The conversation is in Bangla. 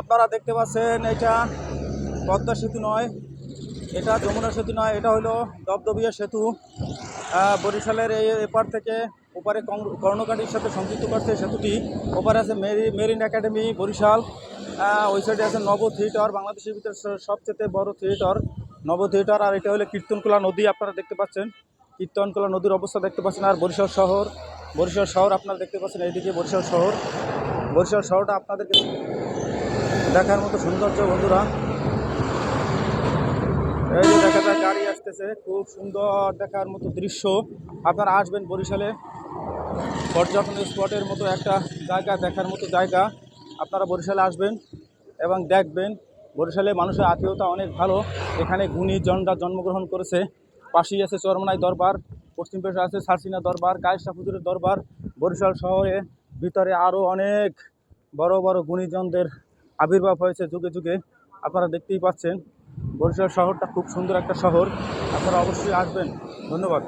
আপনারা দেখতে পাচ্ছেন এটা পদ্মা সেতু নয়, এটা যমুনা সেতু নয়, এটা হলো দপদবিয়া সেতু। বরিশালের এই এপার থেকে ওপারে কর্ণকাটির সাথে সংযুক্ত করছে সেতুটি। ওপারে আছে মেরিন একাডেমি বরিশাল, ওই সাইডে আছে নব থিয়েটার, বাংলাদেশের ভিতরে সবচেয়ে বড় থিয়েটার নব থিয়েটার। আর এটা হলো কীর্তনখোলা নদী, আপনারা দেখতে পাচ্ছেন কীর্তনখোলা নদীর অবস্থা দেখতে পাচ্ছেন। আর বরিশাল শহর আপনারা দেখতে পাচ্ছেন, এইদিকে বরিশাল শহরটা আপনাদেরকে দেখার মতো সৌন্দর্য। বন্ধুরা, এই যে দেখা যায় গাড়ি আসতেছে, খুব সুন্দর দেখার মতো দৃশ্য। আপনারা আসবেন বরিশালে, পর্যটন স্পটের মতো একটা জায়গা, দেখার মতো জায়গা। আপনারা বরিশালে আসবেন এবং দেখবেন বরিশালে মানুষের আত্মীয়তা অনেক ভালো। এখানে গুণীজনরা জন্মগ্রহণ করেছে। পাশেই আছে চরমনাই দরবার, পশ্চিম পাশে আছে সারসিনা দরবার, কায়েস্টা হুজুরের দরবার। বরিশাল শহরে ভিতরে আরও অনেক বড় বড় গুণীজনদের আবির্ভাব হয়েছে যুগে যুগে। আপনারা দেখতেই পাচ্ছেন বরিশাল শহরটা খুব সুন্দর একটা শহর। আপনারা অবশ্যই আসবেন। ধন্যবাদ।